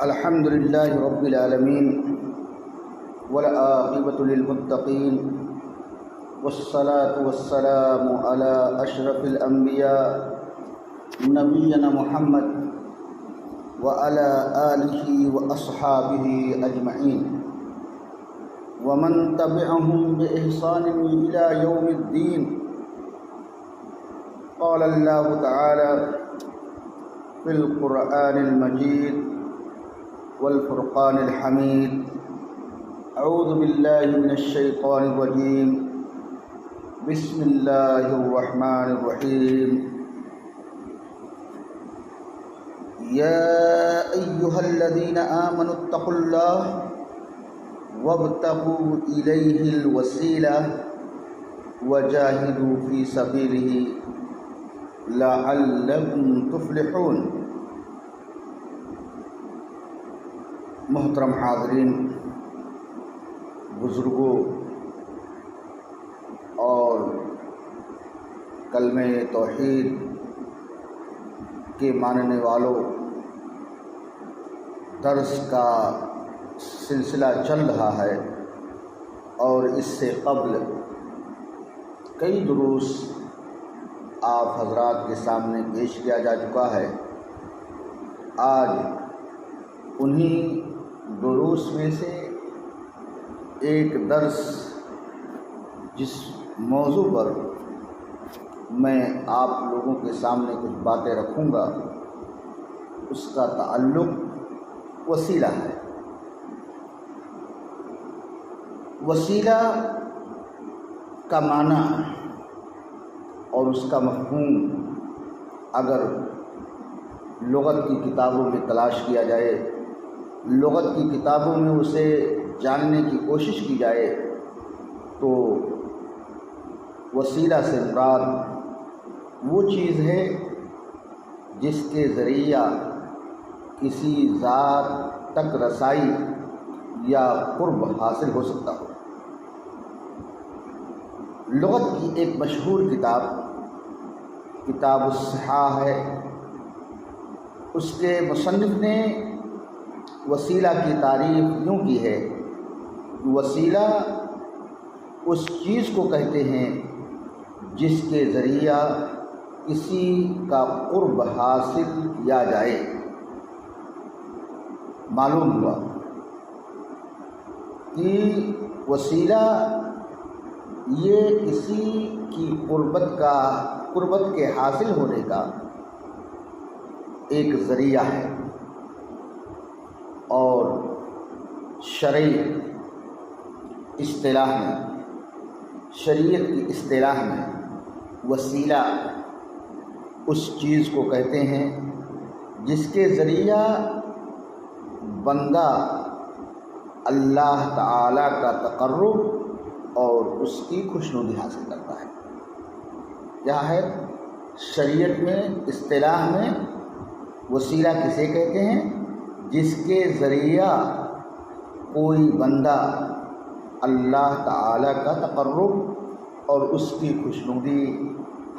الحمد للہ رب العالمین والعاقبۃ للمتقین والصلاة والسلام علی اشرف الانبیاء نبینا محمد وعلی آلہ واصحابہ اجمعین ومن تبعهم بإحسان إلى يوم الدين. قال الله تعالى في القرآن المجيد والفرقان الحميد: أعوذ بالله من الشيطان الرجيم. بسم الله الرحمن الرحيم. يا أيها الذين آمنوا اتقوا الله وابتغوا إليه الوسيلة وجاهدوا في سبيله لعلكم تفلحون. محترم حاضرین، بزرگوں اور کلمہ توحید کے ماننے والوں، درس کا سلسلہ چل رہا ہے اور اس سے قبل کئی دروس آپ حضرات کے سامنے پیش کیا جا چکا ہے. آج انہی دروس میں سے ایک درس جس موضوع پر میں آپ لوگوں کے سامنے کچھ باتیں رکھوں گا، اس کا تعلق وسیلہ ہے. وسیلہ کا معنی اور اس کا مفہوم اگر لغت کی کتابوں میں تلاش کیا جائے، لغت کی کتابوں میں اسے جاننے کی کوشش کی جائے، تو وسیلہ سے مراد وہ چیز ہے جس کے ذریعہ کسی ذات تک رسائی یا قرب حاصل ہو سکتا ہو. لغت کی ایک مشہور کتاب کتاب الصحاح ہے. اس کے مصنف نے وسیلہ کی تعریف یوں کی ہے: وسیلہ اس چیز کو کہتے ہیں جس کے ذریعہ کسی کا قرب حاصل کیا جائے. معلوم ہوا کہ وسیلہ یہ کسی کی قربت کے حاصل ہونے کا ایک ذریعہ ہے، اور شرعی اصطلاح میں، شریعت کی اصطلاح میں وسیلہ اس چیز کو کہتے ہیں جس کے ذریعہ بندہ اللہ تعالی کا تقرب اور اس کی خوشنودی حاصل کرتا ہے. کیا ہے شریعت میں، اصطلاح میں وسیلہ کسے کہتے ہیں؟ جس کے ذریعہ کوئی بندہ اللہ تعالی کا تقرب اور اس کی خوشنودی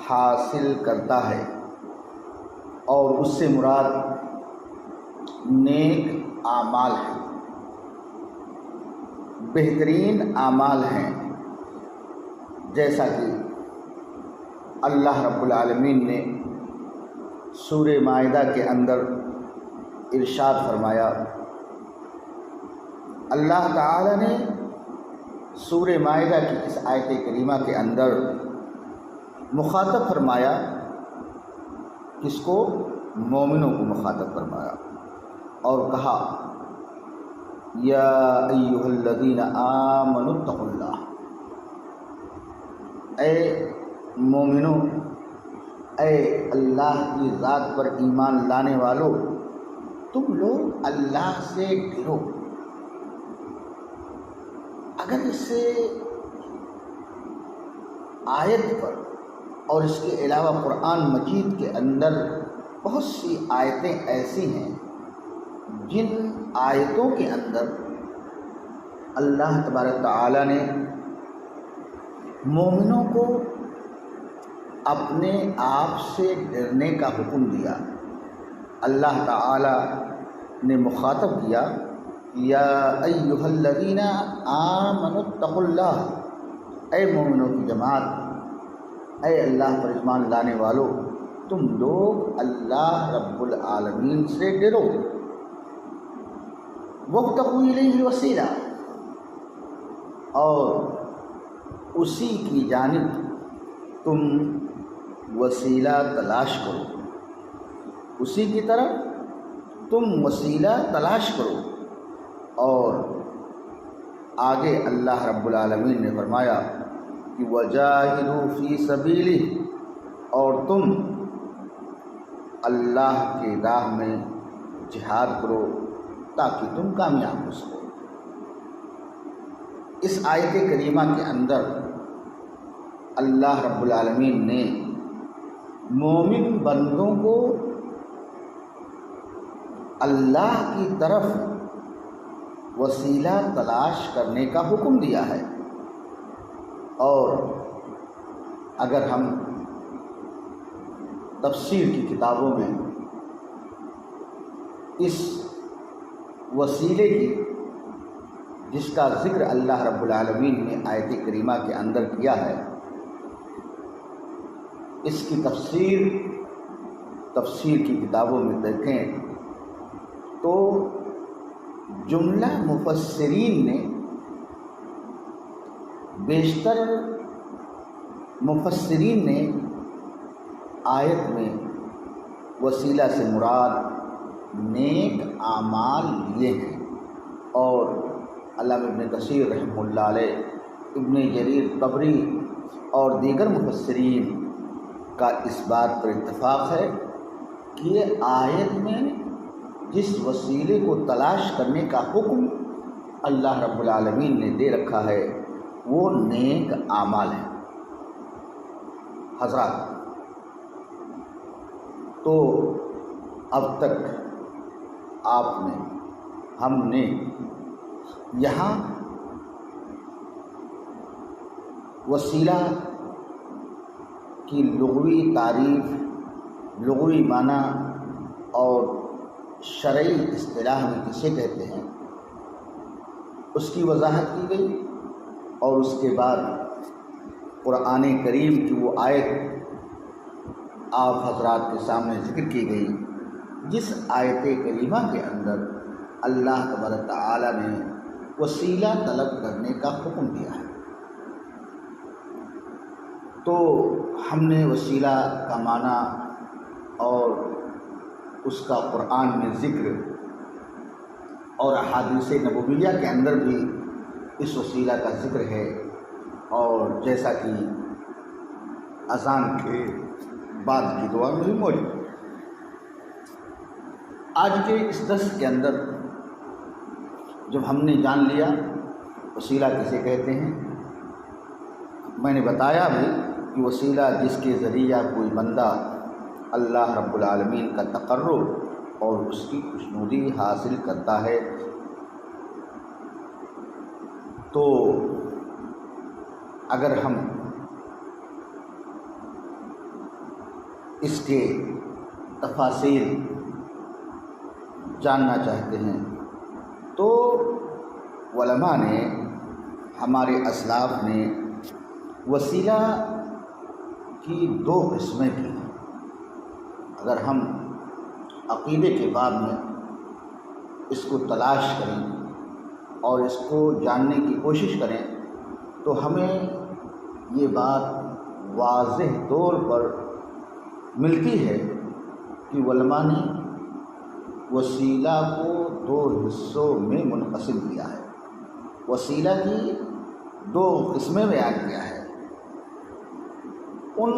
حاصل کرتا ہے. اور اس سے مراد نیک اعمال ہیں، بہترین اعمال ہیں، جیسا کہ اللہ رب العالمین نے سورہ مائدہ کے اندر ارشاد فرمایا. اللہ تعالی نے سورہ مائدہ کی اس آیت کریمہ کے اندر مخاطب فرمایا، کس کو؟ مومنوں کو مخاطب فرمایا اور کہا: یا ایھا الذین آمنوا اتقوا اللہ. اے مومنوں، اے اللہ کی ذات پر ایمان لانے والو، تم لوگ اللہ سے ڈرو. اگر اس آیت پر اور اس کے علاوہ قرآن مجید کے اندر بہت سی آیتیں ایسی ہیں جن آیتوں کے اندر اللہ تبارک تعالی نے مومنوں کو اپنے آپ سے ڈرنے کا حکم دیا، اللہ تعالی نے مخاطب کیا، یا ایھا الذین آمنوا اتقوا اللہ، اے مومنوں کی جماعت، اے اللہ پر ایمان لانے والو، تم لوگ اللہ رب العالمین سے ڈرو، وابتغوا الیہ الوسیلہ، اور اسی کی جانب تم وسیلہ تلاش کرو، اسی کی طرف تم وسیلہ تلاش کرو۔ اور آگے اللہ رب العالمین نے فرمایا کہ وجاہدوا فی سبیلہ، اور تم اللہ کی راہ میں جہاد کرو تاکہ تم کامیاب ہو سکو۔ اس آیت کریمہ کے اندر اللہ رب العالمین نے مومن بندوں کو اللہ کی طرف وسیلہ تلاش کرنے کا حکم دیا ہے۔ اور اگر ہم تفسیر کی کتابوں میں اس وسیلے کی، جس کا ذکر اللہ رب العالمین نے آیت کریمہ کے اندر کیا ہے، اس کی تفسیر کی کتابوں میں دیکھیں تو جملہ مفسرین نے، بیشتر مفسرین نے آیت میں وسیلہ سے مراد نیک اعمال لیے ہیں، اور علامہ ابن کثیر رحمہ اللہ علیہ، ابن جریر طبری اور دیگر مفسرین کا اس بات پر اتفاق ہے کہ یہ آیت میں جس وسیلے کو تلاش کرنے کا حکم اللہ رب العالمین نے دے رکھا ہے وہ نیک اعمال ہیں۔ حضرات، تو اب تک ہم نے یہاں وسیلہ کی لغوی تعریف، لغوی معنی اور شرعی اصطلاح میں کسے کہتے ہیں اس کی وضاحت کی گئی، اور اس کے بعد قرآن کریم کی وہ آیت آپ حضرات کے سامنے ذکر کی گئی جس آیت کریمہ کے اندر اللہ تبارک تعالی نے وسیلہ طلب کرنے کا حکم دیا ہے۔ تو ہم نے وسیلہ کا معنی اور اس کا قرآن میں ذکر اور احادیث نبویہ کے اندر بھی اس وسیلہ کا ذکر ہے، اور جیسا کہ اذان کے بعد کی دعا میں بھی موجود ہے۔ آج کے اس درس کے اندر جب ہم نے جان لیا وسیلہ کسے کہتے ہیں، میں نے بتایا بھی کہ وسیلہ جس کے ذریعہ کوئی بندہ اللہ رب العالمین کا تقرب اور اس کی خوشنودی حاصل کرتا ہے۔ تو اگر ہم اس کے تفاصیل جاننا چاہتے ہیں تو علماء نے، ہمارے اسلاف نے وسیلہ کی دو قسمیں کی ہیں۔ اگر ہم عقیدے کے باب میں اس کو تلاش کریں اور اس کو جاننے کی کوشش کریں تو ہمیں یہ بات واضح طور پر ملتی ہے کہ علماء نے وسیلہ کو دو حصوں میں منقسم کیا ہے، وسیلہ کی دو قسمیں بیان کیا ہے۔ ان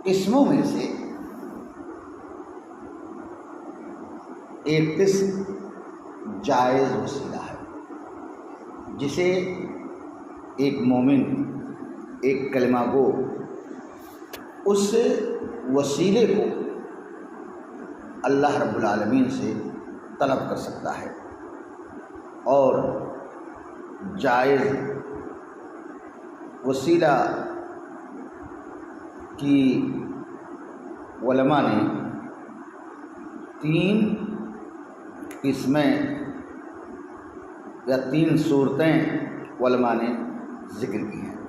قسموں میں سے ایک قسم جائز وسیلہ ہے، جسے ایک مومن، ایک کلمہ گو اس وسیلے کو اللہ رب العالمین سے طلب کر سکتا ہے۔ اور جائز وسیلہ کی علماء نے 3 قسمیں یا 3 صورتیں علماء نے ذکر کی ہیں۔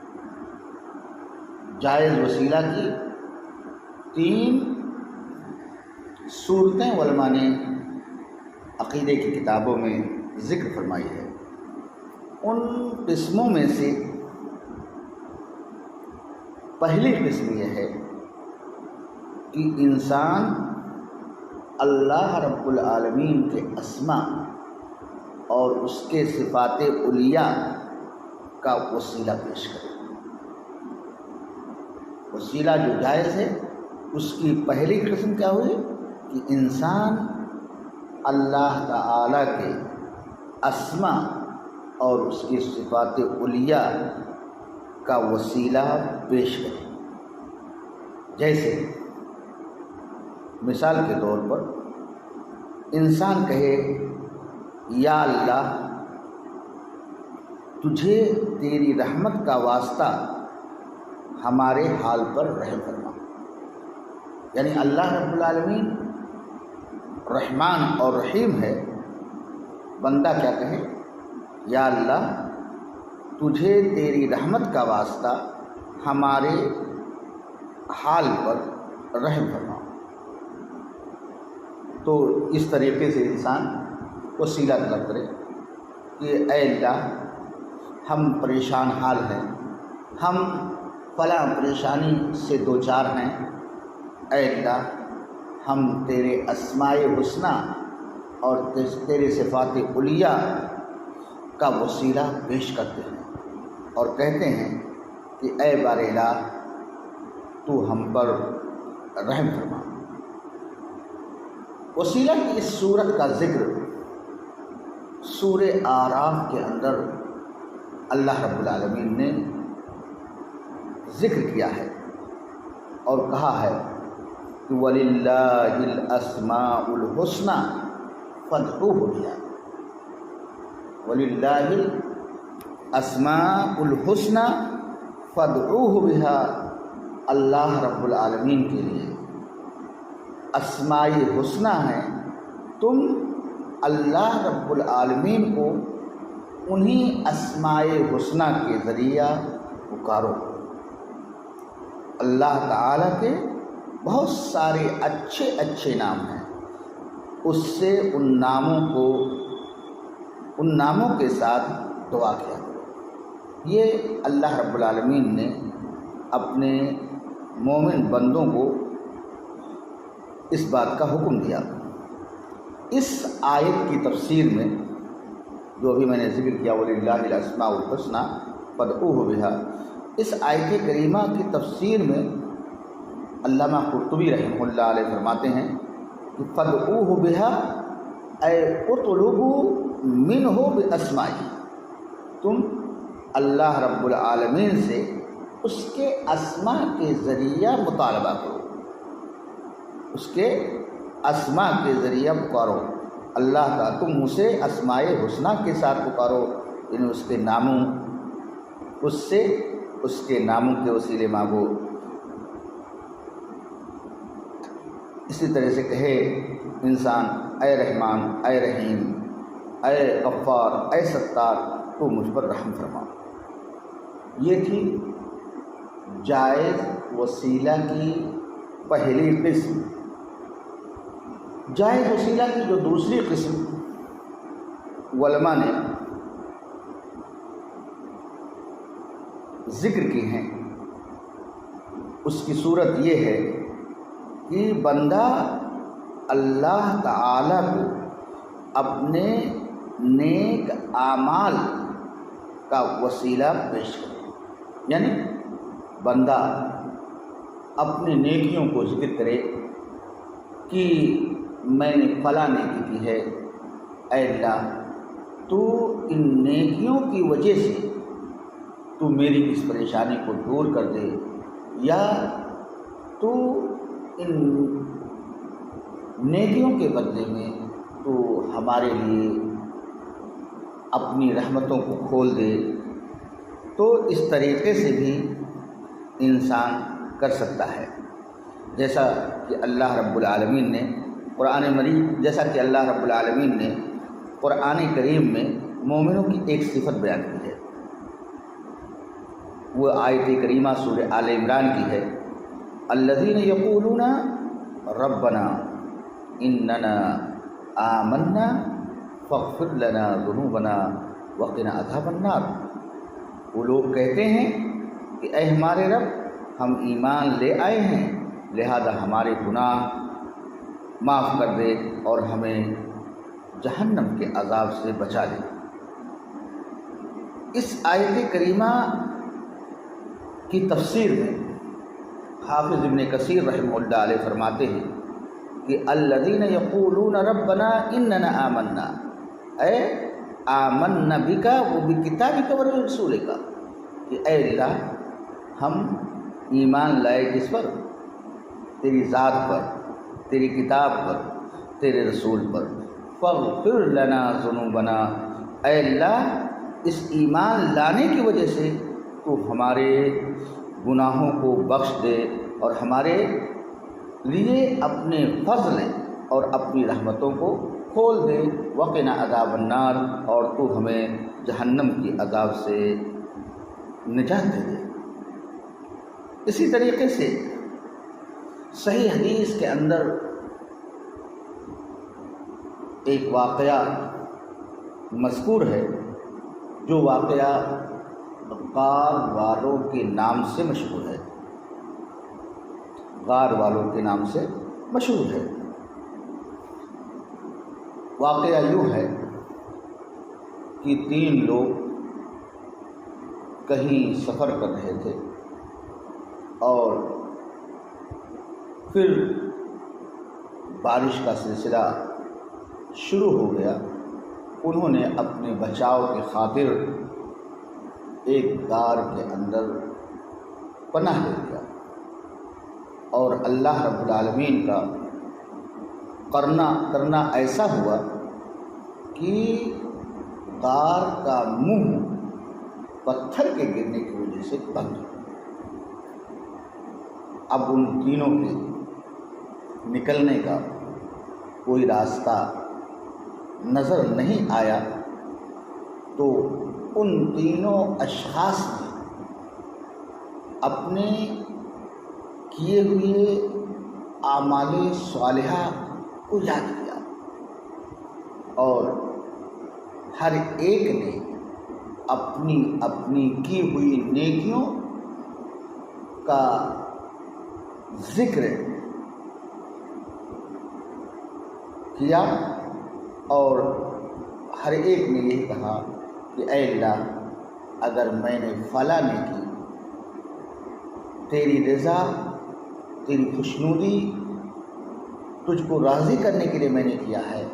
جائز وسیلہ کی 3 صورتیں علماء نے عقیدے کی کتابوں میں ذکر فرمائی ہے۔ ان قسموں میں سے پہلی قسم یہ ہے کہ انسان اللہ رب العالمین کے اسماء اور اس کے صفات علیہ کا وسیلہ پیش کرے۔ وسیلہ جو جائز ہے اس کی پہلی قسم کیا ہوئی کہ انسان اللہ تعالی کے اسماء اور اس کی صفات علیہ کا وسیلہ پیش کرے۔ جیسے مثال کے طور پر انسان کہے یا اللہ تجھے تیری رحمت کا واسطہ ہمارے حال پر رحم فرما، یعنی اللہ رب العالمین رحمان اور رحیم ہے۔ بندہ کیا کہے یا اللہ تجھے تیری رحمت کا واسطہ ہمارے حال پر رحم فرما۔ تو اس طریقے سے انسان وسیلہ طلب کرے کہ اے اللہ ہم پریشان حال ہیں، ہم فلاں پریشانی سے دوچار ہیں، اے اللہ ہم تیرے اسماء حسنہ اور تیرے صفات علیہ کا وسیلہ پیش کرتے ہیں اور کہتے ہیں کہ اے بار الہ تو ہم پر رحم فرما۔ وسیلہ کی اس صورت کا ذکر سورہ اعراف کے اندر اللہ رب العالمین نے ذکر کیا ہے اور کہا ہے کہ وَلِلَّهِ الْأَسْمَاءُ الْحُسْنَى فَادْعُوهُ بِهَا۔ وَلِلَّهِ الْأَسْمَاءُ الْحُسْنَى فَادْعُوهُ بِهَا، اللہ رب العالمین کے لیے اسماء حسنہ ہیں، تم اللہ رب العالمین کو انہی اسماء حسنہ کے ذریعہ پکارو۔ اللہ تعالیٰ کے بہت سارے اچھے اچھے نام ہیں، اس سے ان ناموں کے ساتھ دعا کیا کرو۔ یہ اللہ رب العالمین نے اپنے مومن بندوں کو اس بات کا حکم دیا۔ اس آیت کی تفسیر میں جو ابھی میں نے ذکر کیا وَلِلَّهِ الْأَسْمَاءُ الْحُسْنَى فَادْعُوهُ بِهَا، اس آیت کریمہ کی تفسیر میں علامہ قرطبی رحمہ اللہ علیہ فرماتے ہیں کہ فَادْعُوهُ بِهَا اے اطلبوا مِنْهُ بِأَسْمَائِهِ، تم اللہ رب العالمین سے اس کے اسماء کے ذریعہ مطالبہ کرو، اس کے اسماء کے ذریعہ پکارو اللہ کا، تم اسے اسماء حسنہ کے ساتھ پکارو، یعنی اس کے ناموں کے وسیلے مانگو۔ اسی طرح سے کہے انسان اے رحمان، اے رحیم، اے غفار، اے ستار، تو مجھ پر رحم فرما۔ یہ تھی جائز وسیلہ کی پہلی قسم۔ جائز وسیلہ کی جو دوسری قسم علماء نے ذکر کی ہیں اس کی صورت یہ ہے کہ بندہ اللہ تعالیٰ کو اپنے نیک اعمال کا وسیلہ پیش کرے، یعنی بندہ اپنی نیکیوں کو ذکر کرے کہ میں نے فلاں نیکی کی ہے، اے اللہ تو ان نیکیوں کی وجہ سے تو میری اس پریشانی کو دور کر دے، یا تو ان نیکیوں کے بدلے میں تو ہمارے لیے اپنی رحمتوں کو کھول دے۔ تو اس طریقے سے بھی انسان کر سکتا ہے، جیسا کہ اللہ رب العالمین نے قرآن مجید جیسا کہ اللہ رب العالمین نے قرآن کریم میں مومنوں کی ایک صفت بیان کی ہے، وہ آیت کریمہ سورہ آل عمران کی ہے، الذین یقولون ربنا اننا آمنا فاغفر لنا ذنوبنا وقنا عذاب النار۔ وہ لوگ کہتے ہیں کہ اے ہمارے رب، ہم ایمان لے آئے ہیں، لہذا ہمارے گناہ معاف کر دے اور ہمیں جہنم کے عذاب سے بچا دے۔ اس آیت کریمہ کی تفسیر میں حافظ ابن کثیر رحمہ اللہ علیہ فرماتے ہیں کہ الذین یقولون ربنا اننا آمنا، اے آمنا بک و بکتابک و رسولک، کہ اے اللہ ہم ایمان لائے کس پر؟ تیری ذات پر، تیری کتاب پر، تیرے رسول پر۔ فاغفر لنا ذنوبنا، اے اللہ اس ایمان لانے کی وجہ سے تو ہمارے گناہوں کو بخش دے اور ہمارے لیے اپنے فضل اور اپنی رحمتوں کو کھول دے، وقنا عذاب النار، اور تو ہمیں جہنم کی عذاب سے نجات دے دے۔ اسی طریقے سے صحیح حدیث کے اندر ایک واقعہ مذکور ہے، جو واقعہ غار والوں کے نام سے مشہور ہے، غار والوں کے نام سے مشہور ہے۔ واقعہ یوں ہے کہ 3 لوگ کہیں سفر کر رہے تھے اور پھر بارش کا سلسلہ شروع ہو گیا۔ انہوں نے اپنے بچاؤ کی خاطر ایک غار کے اندر پناہ لے لیا، اور اللہ رب العالمین کا کرنا ایسا ہوا کہ غار کا منہ پتھر کے گرنے کی وجہ سے بند ہو۔ اب ان تینوں کے نکلنے کا کوئی راستہ نظر نہیں آیا، تو ان تینوں اشخاص نے اپنے کیے ہوئے اعمال صالحہ کو یاد کیا، اور ہر ایک نے اپنی اپنی کی ہوئی نیکیوں کا ذکر کیا، اور ہر ایک نے یہی کہا کہ اے اللہ، اگر میں نے فلاں نیکی تیری رضا، تیری خوشنودی، تجھ کو راضی کرنے کے لیے میں نے کیا ہے،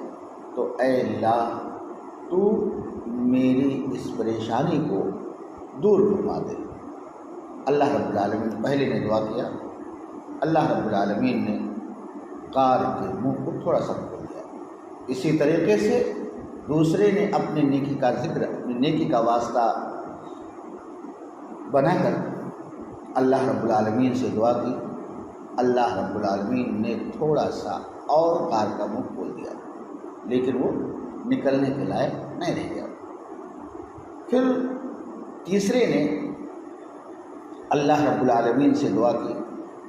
تو اے اللہ تو میری اس پریشانی کو دور فرما دے۔ اللہ رب العالمین، پہلے نے دعا کیا، اللہ رب العالمین نے غار کے منہ کو تھوڑا سا کھول دیا۔ اسی طریقے سے دوسرے نے اپنی نیکی کا ذکر، اپنی نیکی کا واسطہ بنا کر اللہ رب العالمین سے دعا کی، اللہ رب العالمین نے تھوڑا سا اور غار کا منہ کھول دیا، لیکن وہ نکلنے کے لائق نہیں رہ گیا۔ پھر تیسرے نے اللہ رب العالمین سے دعا کی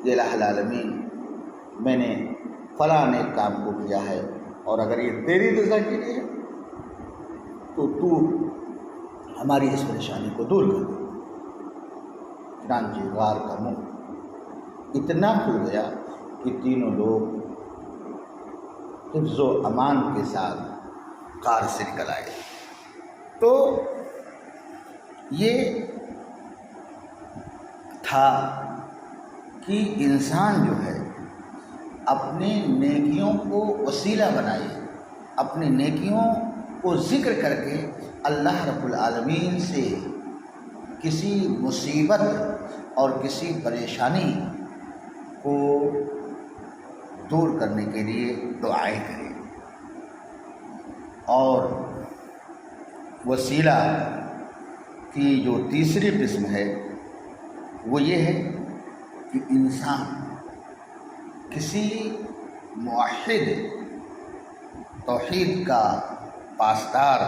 کہ الہ العالمین، میں نے فلاں نیک کام کو کیا ہے، اور اگر یہ تیری رضا کے لیے ہے تو تو ہماری اس پریشانی کو دور کر دے۔ چنانچہ غار کا منہ اتنا کھل گیا کہ تینوں لوگ حفظ و امان کے ساتھ غار سے نکل آئے۔ تو یہ تھا کہ انسان جو ہے اپنے نیکیوں کو وسیلہ بنائے، اپنی نیکیوں کو ذکر کر کے اللہ رب العالمین سے کسی مصیبت اور کسی پریشانی کو دور کرنے کے لیے دعائیں کرے۔ اور وسیلہ کی جو تیسری قسم ہے وہ یہ ہے کہ انسان کسی موحد توحید کا پاسدار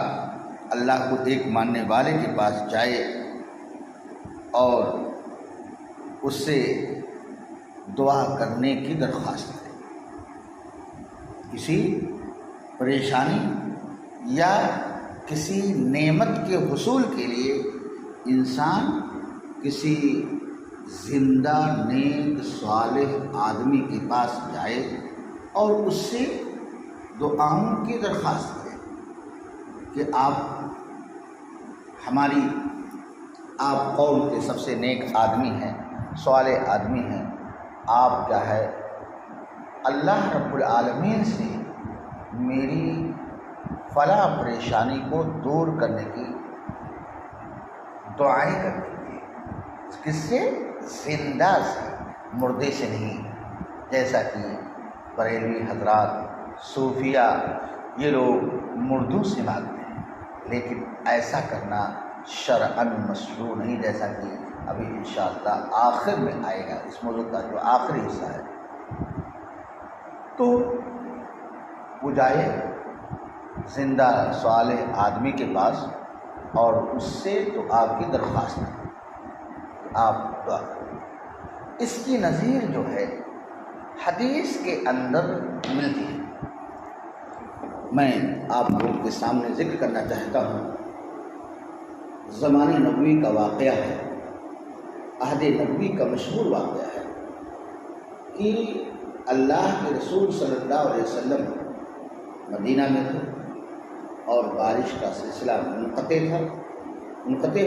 اللہ کو ایک ماننے والے کے پاس جائے اور اس سے دعا کرنے کی درخواست کرے. کسی پریشانی یا کسی نعمت کے حصول کے لیے انسان کسی زندہ نیک صالح آدمی کے پاس جائے اور اس سے دعاؤں کی درخواست کرے کہ آپ قوم کے سب سے نیک آدمی ہیں، صالح آدمی ہیں، آپ کیا ہے اللہ رب العالمین سے میری فلاں پریشانی کو دور کرنے کی دعائیں کر دیجیے. کس سے؟ زندہ سے، مردے سے نہیں. جیسا کہ بریلوی حضرات، صوفیہ، یہ لوگ مردوں سے مانگتے ہیں، لیکن ایسا کرنا شرعاً مشروع نہیں، جیسا کہ ابھی انشاءاللہ آخر میں آئے گا. اس موضوع کا جو آخری حصہ ہے تو وہ جائے زندہ صالح آدمی کے پاس اور اس سے دعا کی درخواست کریں کہ آپ دعا کریں. اس کی نظیر جو ہے حدیث کے اندر ملتی ہے. میں آپ لوگوں کے سامنے ذکر کرنا چاہتا ہوں. زمانہ نبوی کا واقعہ ہے، عہد نبوی کا مشہور واقعہ ہے کہ اللہ کے رسول صلی اللہ علیہ وسلم مدینہ میں تھے اور بارش کا سلسلہ منقطع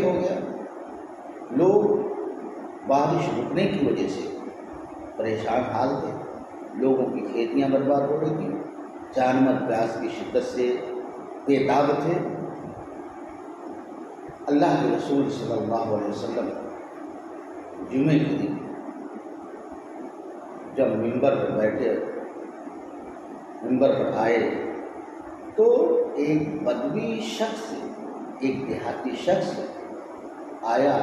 ہو گیا. لوگ بارش رکنے کی وجہ سے پریشان حال تھے، لوگوں کی کھیتیاں برباد ہو رہی تھیں، جانور پیاس کی شدت سے بے تاب تھے. اللہ کے رسول صلی اللہ علیہ وسلم جمعے کے دن جب ممبر پر بیٹھے، ممبر پر آئے تو ایک بدوی شخص، ایک دیہاتی شخص آیا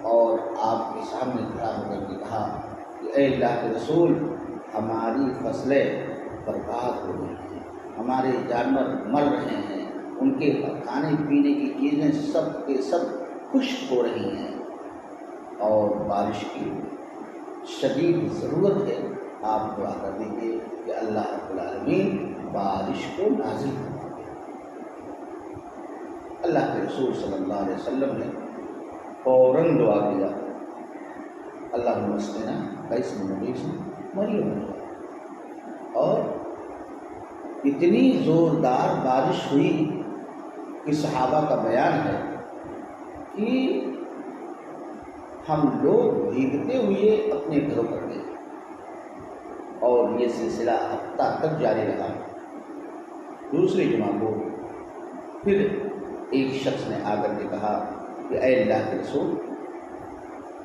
اور آپ کے سامنے کھڑا ہو کر کے کہا کہ اے اللہ کے رسول، ہماری فصلیں برباد ہو رہی ہیں، ہمارے جانور مر رہے ہیں، ان کے کھانے پینے کی چیزیں سب کے سب خشک ہو رہی ہیں اور بارش کی شدید ضرورت ہے. آپ دعا کر دیجیے کہ اللہ رب العالمین بارش کو نازل کرے. اللہ کے رسول صلی اللہ علیہ وسلم نے فوراً دعا کیا، اللہم اسقنا غیثا مغیثا مریم، اور اتنی زوردار بارش ہوئی کہ صحابہ کا بیان ہے کہ ہم لوگ بھیگتے ہوئے اپنے گھروں پر گئے اور یہ سلسلہ ہفتہ تک جاری رہا. دوسری جمعہ کو پھر ایک شخص نے آ کر کے کہا کہ اے اللہ کے رسول،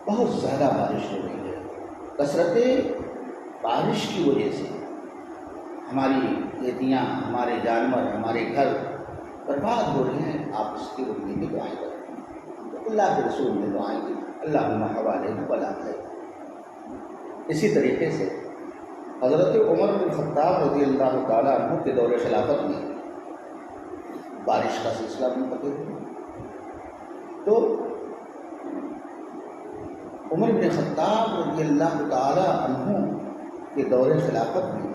بہت زیادہ بارش ہو رہی ہے، کثرت بارش کی وجہ سے ہماری کھیتیاں، ہمارے جانور، ہمارے گھر برباد ہو رہے ہیں، آپ اس کی روکنے کی دعائیں کریں. تو اللہ کے رسول نے دعائیں کی، اللہم حوالے ولا خیر. اسی طریقے سے حضرت عمر بن خطاب رضی اللہ تعالیٰ عنہ کے دور خلافت میں بارش کا سلسلہ منقطع ہوا. تو عمر بن خطاب رضی اللہ تعالیٰ عنہ کے دور خلافت میں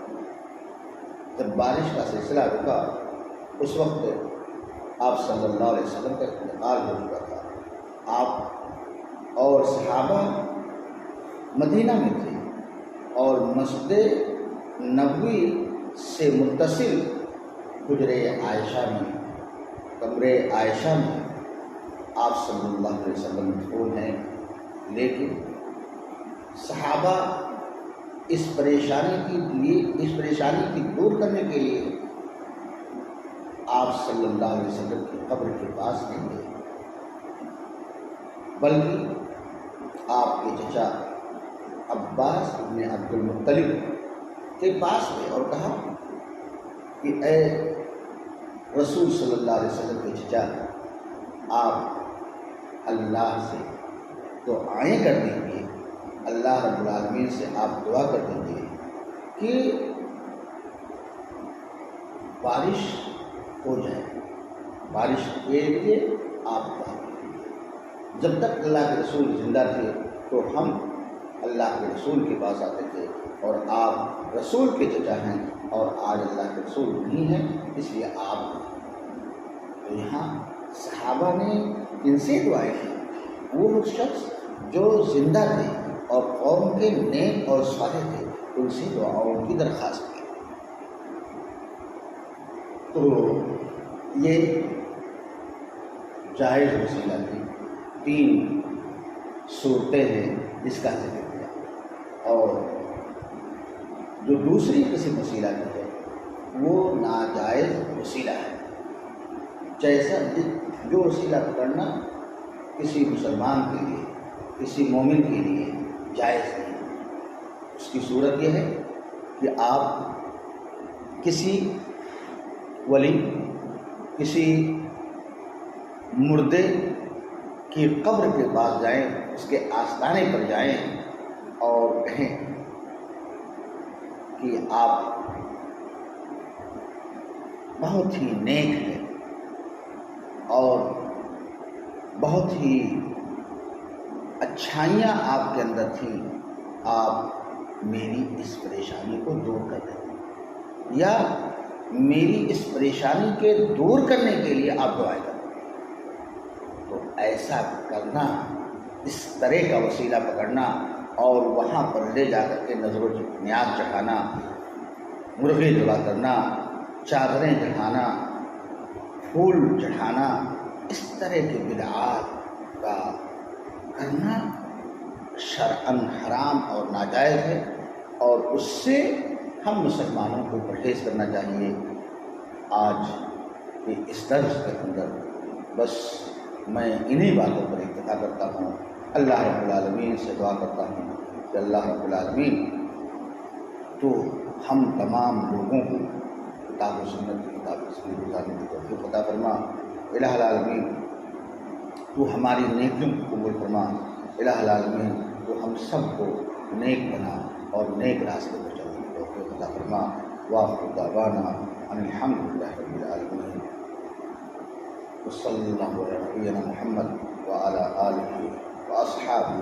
جب بارش کا سلسلہ رکا، اس وقت آپ صلی اللہ علیہ وسلم کا انتقال ہو چکا تھا. آپ اور صحابہ مدینہ میں تھے اور مسجد نبوی سے متصل حجرے عائشہ میں، کمرے عائشہ میں آپ صلی اللہ علیہ وسلم مدفون ہیں. لیکن صحابہ اس پریشانی کی دور کرنے کے لیے آپ صلی اللہ علیہ وسلم کی قبر کے پاس نہیں گئے، بلکہ آپ کے چچا عباس بن عبد المطلب کے پاس گئے اور کہا کہ اے رسول صلی اللہ علیہ وسلم کے چچا، آپ اللہ سے دعائیں کر دیجیے، اللہ رب العالمین سے آپ دعا کر دیجیے کہ بارش ہو جائے، بارش کے لیے آپ دعا کیجیے۔ جب تک اللہ کے رسول زندہ تھے تو ہم اللہ کے رسول کے پاس آتے تھے، اور آپ رسول کے چچا ہیں اور آج اللہ کے رسول نہیں ہیں، اس لیے آپ تو یہاں صحابہ نے ان سے دعائیں کی، وہ شخص جو زندہ تھے اور قوم کے نیک اور صالح تھے، ان سے دعاؤں کی درخواست کی۔ تو یہ جائز وسیلہ تھی، 3 صورتیں ہیں جس کا ذکر کیا، اور جو دوسری قسم وسیلہ کی ہے وہ ناجائز وسیلہ ہے۔ جیسا جو وسیلہ پکڑنا کسی مسلمان کے لیے، کسی مومن کے لیے جائز نہیں، اس کی صورت یہ ہے کہ آپ کسی ولی، کسی مردے کی قبر کے پاس جائیں، اس کے آستانے پر جائیں اور کہیں کہ آپ بہت ہی نیک ہیں اور بہت ہی اچھائیاں آپ کے اندر تھیں، آپ میری اس پریشانی کو دور کر دیں، یا میری اس پریشانی کے دور کرنے کے لیے آپ دعائیں کریں۔ تو ایسا کرنا، اس طرح کا وسیلہ پکڑنا اور وہاں پر لے جا کر کے نظر و نیاز چڑھانا، مرغے ذبح کرنا، چادریں چڑھانا، پھول چڑھانا، اس طرح کی بدعات کا کرنا شرعاً حرام اور ناجائز ہے، اور اس سے ہم مسلمانوں کو پرہیز کرنا چاہیے۔ آج کے اس درس کے اندر بس میں انہی باتوں پر اکتفا کرتا ہوں۔ اللہ رب العالمین سے دعا کرتا ہوں کہ اللہ رب العالمین تو ہم تمام لوگوں کو کتاب و سنت کی کتاب سے گزارنے کی توفیق عطا فرما۔ الہ العالمین تو ہماری نیکیوں کو قبول فرما۔ الہ العالمین تو ہم سب کو نیک بنا اور نیک راستے پر چلنے کی توفیق عطا فرما۔ وآخر دعوانا ان الحمد للہ رب العالمین، وصلی اللہ علی نبینا محمد وعلی آلہ واصحابہ